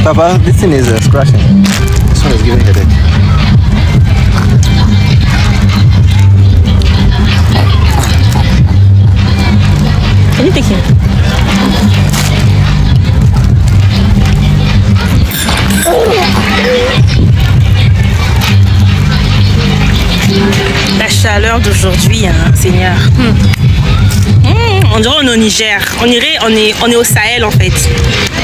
Papa, this thing is scratching. This one is giving headache. Can you take him? La chaleur d'aujourd'hui, hein, Seigneur. On dirait on est au Niger. On est au Sahel en fait.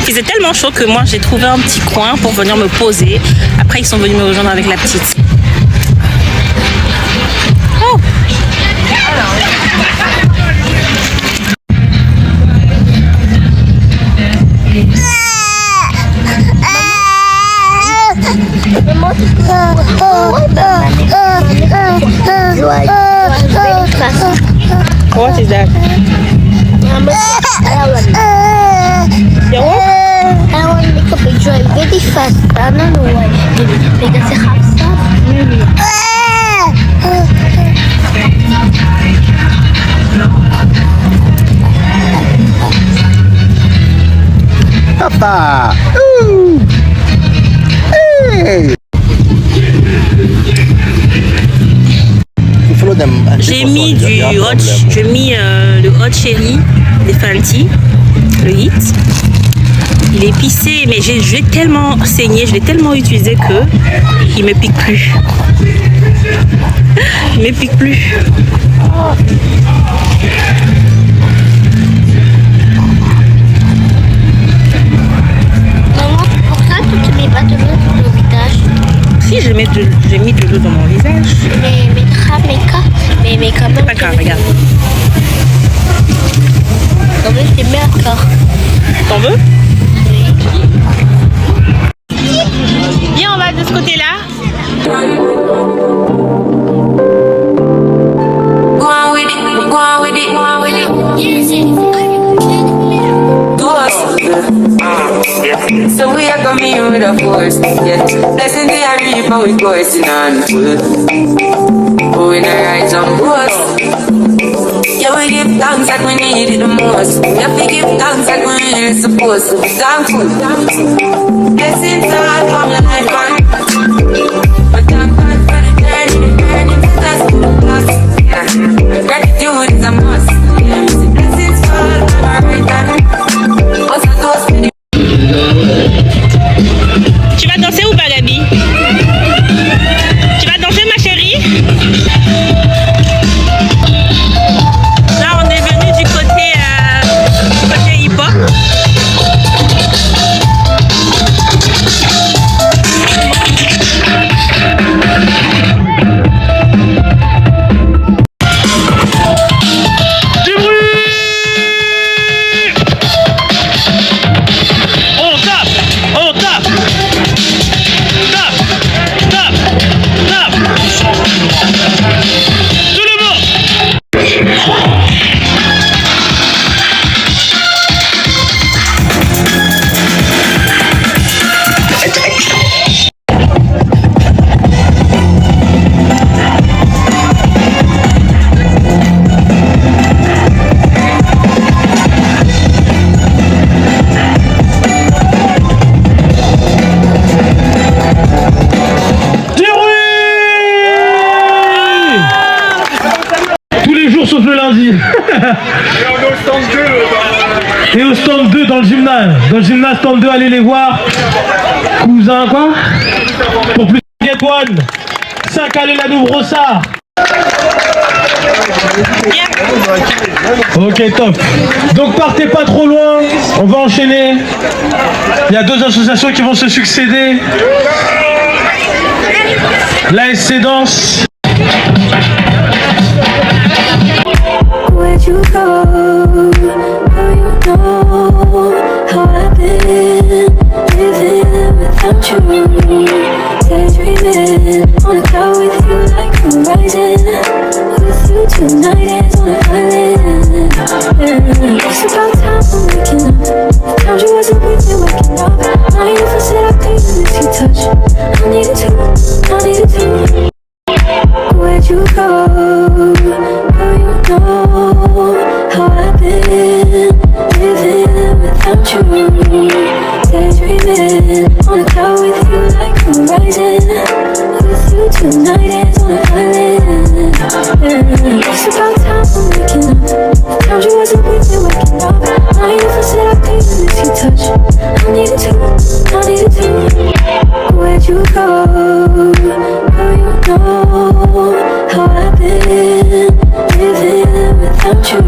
Il faisait tellement chaud que moi j'ai trouvé un petit coin pour venir me poser. Après ils sont venus me rejoindre avec la petite. Oh. What is that? Yeah, what? I want to make a picture very fast. I don't know why. Maybe because I have stuff. Maybe. Papa! Ooh. Hey! J'ai mis le hot cherry des Fenty, le hit. Il est épicé, mais j'ai tellement saigné, je l'ai tellement utilisé que il me pique plus. Il me pique plus. Maman, pourquoi tu ne mets pas de l'eau dans le visage? Si, j'ai mis de l'eau dans mon visage. Mais quand même. Pas grave, regarde. Quand même, c'est bien encore. T'en veux? Viens, on va de ce côté-là. So we are coming with a force, yeah. Blessing the reap and we coursing on foot. Going a rise on course. Yeah, we give thanks like we need it the most. We have to give thanks like we really supposed to be thankful. Blessings all from the life man. But thank God for the journey to that's good. Yeah, gratitude is a must. Yeah, blessings fall from our right hand. Also toast me. Tu vas danser ou pas, Gabi? Tu vas danser, ma chérie? Là, on est venu du côté hip-hop. Sauf le lundi. Et au stand 2 dans le gymnase. Dans le gymnase stand 2, allez les voir. Cousin quoi? Pour plus de Get One. 5 allez la Nouvre Brossard. Ok, top. Donc partez pas trop loin. On va enchaîner. Il y a 2 associations qui vont se succéder. L'ASC Danse. Where'd you go? Oh, you know how I've been living without you. Daydreaming on a cloud with you like horizon. With you tonight is on an island. It's about time I'm waking up. Found you wasn't with me waking up. I never said I couldn't miss your touch. I needed to. Where'd you go? Oh, you know how I've been living without you. Daydreaming Daydreaming on a cloud with you like horizon. With you tonight is on an island. It's about time I'm waking up. Told you wasn't with me waking up. Now you feel said I couldn't miss your touch. I needed to. Where'd you go? Oh, you know how I've been living without you.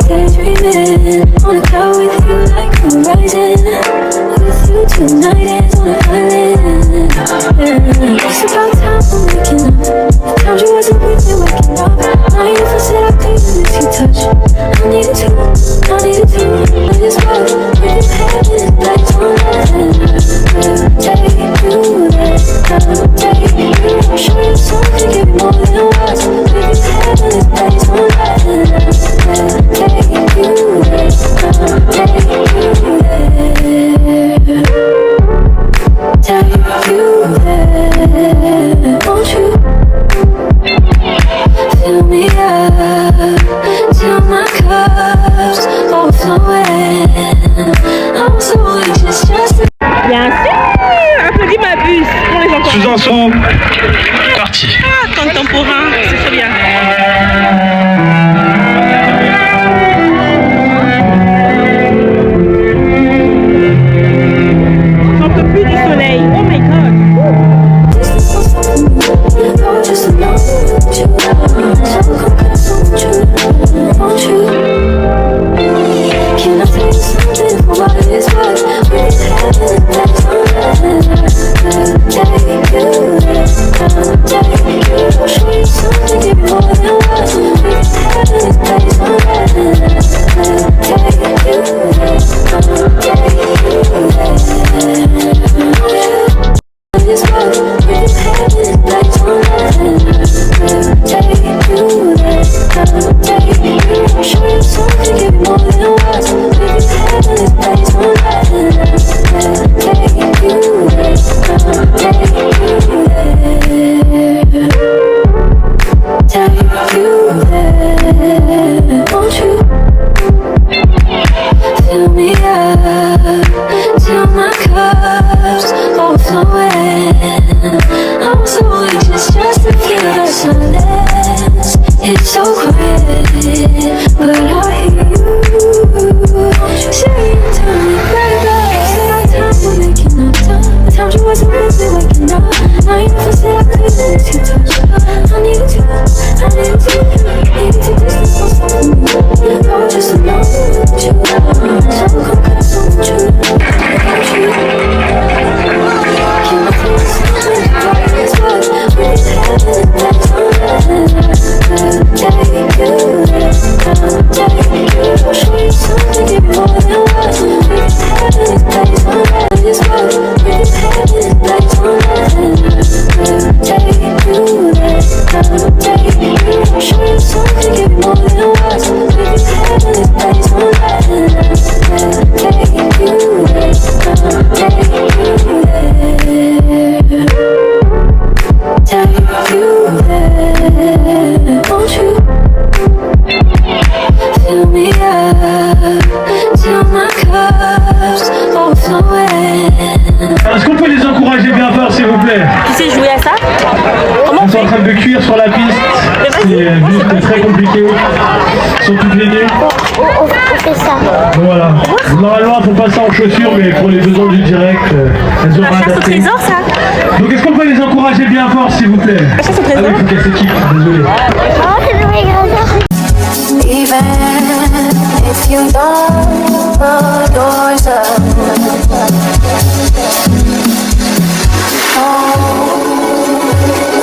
Daydreaming on a cloud with you like horizon. With you tonight is on an island. It's about time I'm waking up. Told you wasn't with me waking up. Now you feel said I couldn't miss your touch. I needed to. I just walk with heaven lights on that. Take you there, I'll take you. Show you something, give you more than words. With heaven lights on that. Take you there, I'll take you there. Take you there, won't you? Fill me up till my cup's overflowing. I'm so anxious just to. Bien sûr, applaudis ma buse pour les enfants. Sous un son, parti. Ah, contemporain, c'est très bien. J'en peux plus du soleil. Oh my god. It's so quiet, but I hear you saying to me, baby, it's time we're making up time. The times you wasn't really waking up. Now you never said I couldn't miss your touch. I needed to distance myself from you. I was just alone with you. So come close with you. Without you, can't feel something like this, but we have it that's on. Take you there, I'll take you. I'll show you something, give you more than words. We can have it, lights on that. This world, we can have it, lights on that. Take you there, I'll take you. I'll show you something, give you more than words. We can have it, lights on that. Take you there, I'll take you there. Take you there, won't you? Fill me up till my cup's overflowing. Est-ce qu'on peut les encourager bien fort, s'il vous plaît? Tu sais jouer à ça? Comment Ils sont en train de cuire sur la piste. C'est juste très compliqué. Ils sont toutes les nues. On fait ça. Voilà. Normalement, il faut passer en chaussures, mais pour les besoins du direct, elles ont La chasse au adapté. trésor, ça? Donc, est-ce qu'on peut les encourager bien fort, s'il vous plaît? La chasse au trésor? Avec toute cette équipe, désolé. Oh, c'est le meilleur. Even if you don't, the doors up. Oh,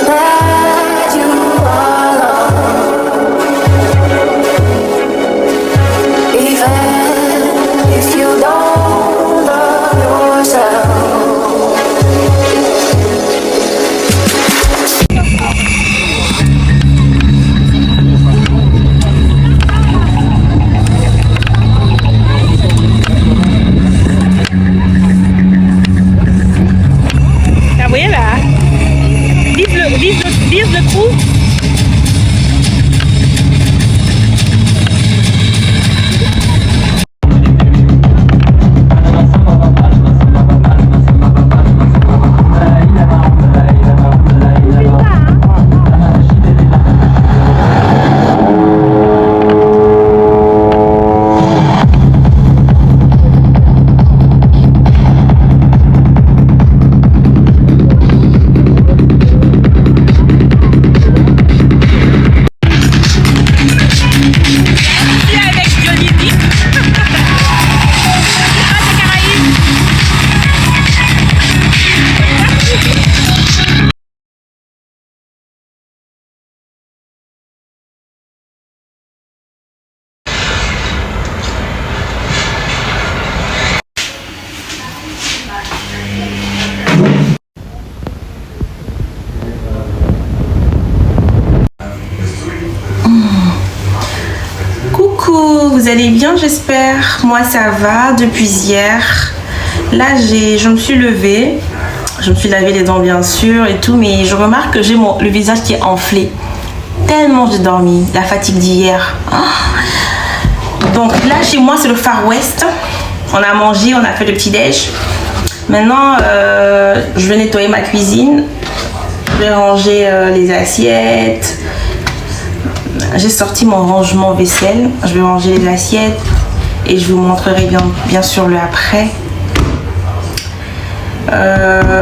that you are alone. Even if you don't, the doors up. bien, j'espère. Moi, ça va depuis hier. Là, je me suis levée. Je me suis lavé les dents, bien sûr, et tout. Mais je remarque que j'ai le visage qui est enflé. Tellement j'ai dormi. La fatigue d'hier. Oh. Donc là, chez moi, c'est le Far West. On a mangé, on a fait le petit-déj. Maintenant, je vais nettoyer ma cuisine. Je vais ranger les assiettes. J'ai sorti mon rangement vaisselle. Je vais ranger les assiettes et je vous montrerai bien sûr le après.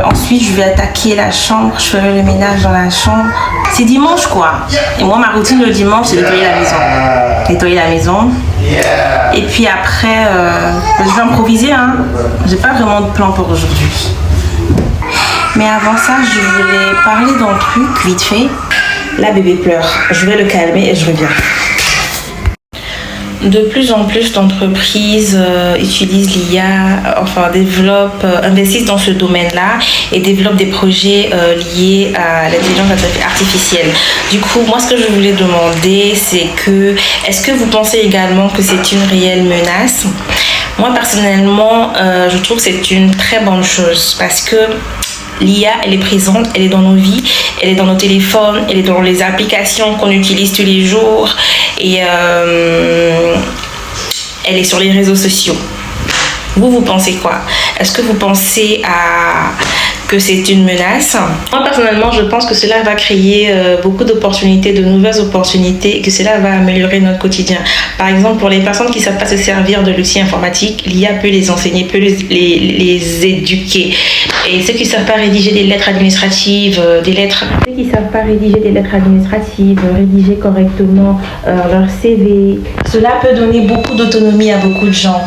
Ensuite, je vais attaquer la chambre. Je ferai le ménage dans la chambre. C'est dimanche quoi. Et moi, ma routine le dimanche, c'est nettoyer la maison. Nettoyer la maison. Et puis après, je vais improviser. Hein. J'ai pas vraiment de plan pour aujourd'hui. Mais avant ça, je voulais parler d'un truc vite fait. La bébé pleure. Je vais le calmer et je reviens. De plus en plus d'entreprises utilisent l'IA, enfin investissent dans ce domaine-là et développent des projets liés à l'intelligence artificielle. Du coup, moi, ce que je voulais demander, c'est que, est-ce que vous pensez également que c'est une réelle menace? Moi, personnellement, je trouve que c'est une très bonne chose parce que l'IA, elle est présente, elle est dans nos vies, elle est dans nos téléphones, elle est dans les applications qu'on utilise tous les jours et elle est sur les réseaux sociaux. Vous pensez quoi? Est-ce que vous pensez que c'est une menace? Moi, personnellement, je pense que cela va créer beaucoup d'opportunités, de nouvelles opportunités et que cela va améliorer notre quotidien. Par exemple, pour les personnes qui ne savent pas se servir de l'outil informatique, l'IA peut les enseigner, peut les éduquer. Et ceux qui ne savent pas rédiger des lettres administratives, rédiger correctement leur CV, cela peut donner beaucoup d'autonomie à beaucoup de gens.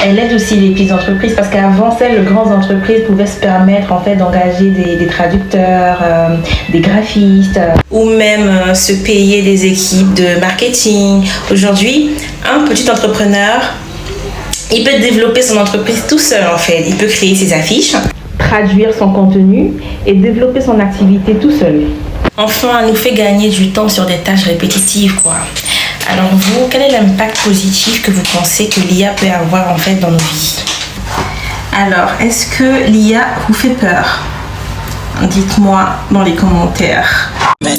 Elle aide aussi les petites entreprises parce qu'avant, les grandes entreprises pouvaient se permettre en fait d'engager des traducteurs, des graphistes ou même se payer des équipes de marketing. Aujourd'hui, un petit entrepreneur, il peut développer son entreprise tout seul en fait. Il peut créer ses affiches, traduire son contenu et développer son activité tout seul. Enfin, elle nous fait gagner du temps sur des tâches répétitives quoi. Alors vous, quel est l'impact positif que vous pensez que l'IA peut avoir en fait dans nos vies? Alors, est-ce que l'IA vous fait peur? Dites-moi dans les commentaires. My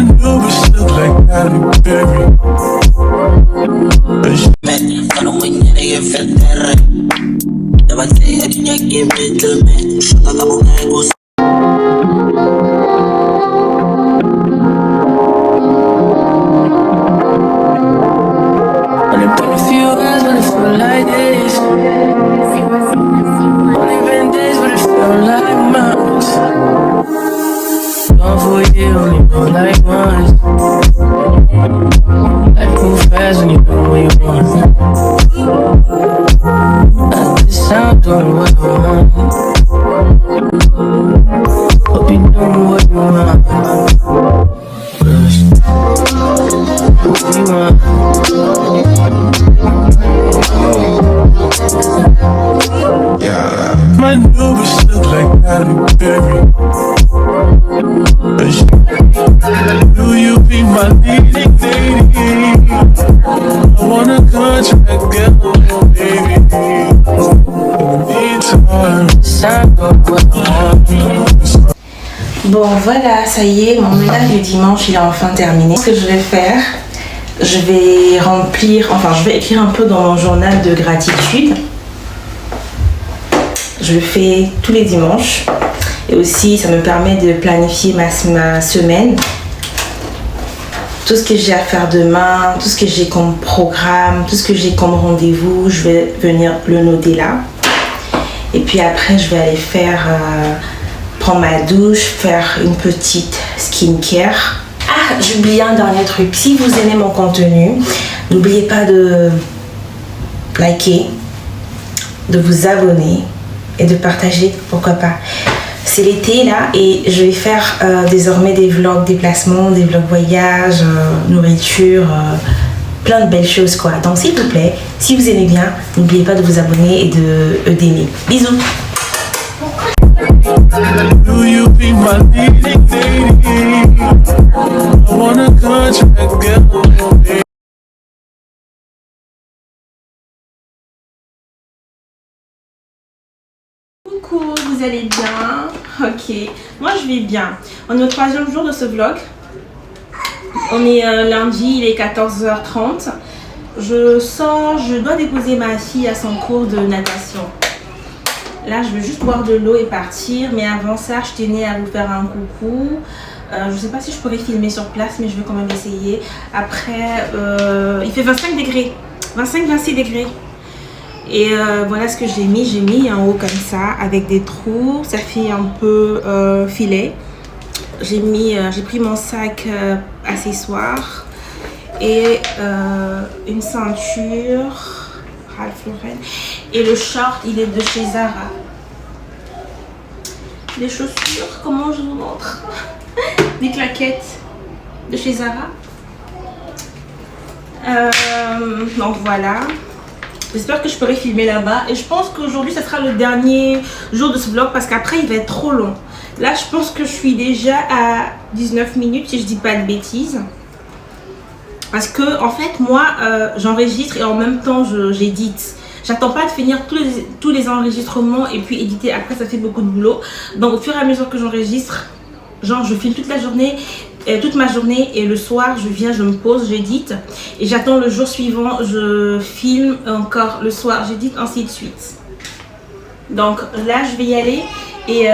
neighbors look like Halle Berry. My neighbors look like Halle Berry. Do you be my leading lady? I wanna contract, girl, baby. Bon voilà, ça y est, mon ménage du dimanche il est enfin terminé. Ce que je vais faire, je vais écrire un peu dans mon journal de gratitude. Je le fais tous les dimanches et aussi ça me permet de planifier ma semaine. tout ce que j'ai à faire demain, tout ce que j'ai comme programme, tout ce que j'ai comme rendez-vous, je vais venir le noter là. Et puis après, je vais aller prendre ma douche, faire une petite skincare. Ah, j'ai oublié un dernier truc. Si vous aimez mon contenu, n'oubliez pas de liker, de vous abonner et de partager, pourquoi pas. C'est l'été là et je vais faire désormais des vlogs déplacements, des vlogs voyage, nourriture, plein de belles choses quoi. Donc s'il vous plaît, si vous aimez bien, n'oubliez pas de vous abonner et d'aimer. Bisous. Do you be my leading lady? I want a contract, girl. Coucou, vous allez bien? Ok, moi je vais bien. On est au 3e jour de ce vlog. On est lundi, il est 14h30. Je dois déposer ma fille à son cours de natation. Là, je vais juste boire de l'eau et partir. Mais avant ça, je tenais à vous faire un coucou. Je ne sais pas si je pourrais filmer sur place, mais je vais quand même essayer. Après, il fait 25 degrés. 25-26 degrés. Et voilà ce que j'ai mis. J'ai mis en haut comme ça, avec des trous. Ça fait un peu filet. J'ai pris mon sac accessoire. Et une ceinture. Ralph Lauren. Et le short, il est de chez Zara. Les chaussures, comment je vous montre? Des claquettes de chez Zara. Donc voilà. J'espère que je pourrai filmer là-bas. Et je pense qu'aujourd'hui, ça sera le dernier jour de ce vlog parce qu'après, il va être trop long. Là, je pense que je suis déjà à 19 minutes si je dis pas de bêtises. Parce que en fait moi j'enregistre et en même temps j'édite. J'attends pas de finir tous les enregistrements et puis éditer après, ça fait beaucoup de boulot. Donc au fur et à mesure que j'enregistre, genre je filme toute la journée, toute ma journée et le soir je viens, je me pose, j'édite et j'attends le jour suivant, je filme encore le soir, j'édite, ainsi de suite. Donc là je vais y aller et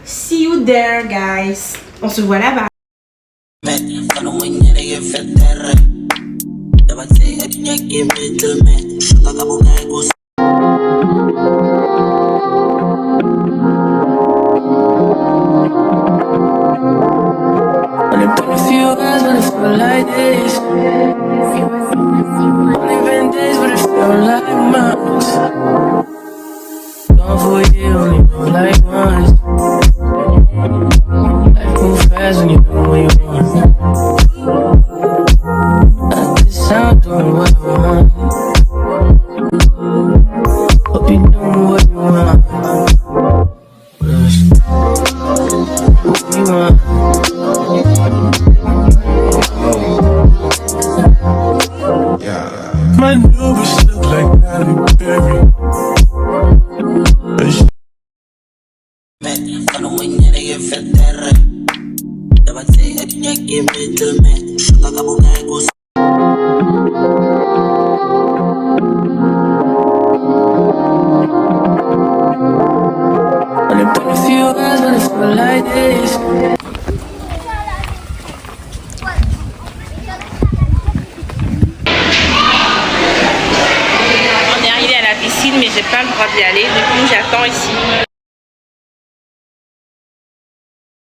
see you there guys. On se voit là-bas. My new bitch look like Halle Berry. Mais j'ai pas le droit d'y aller, du coup j'attends ici.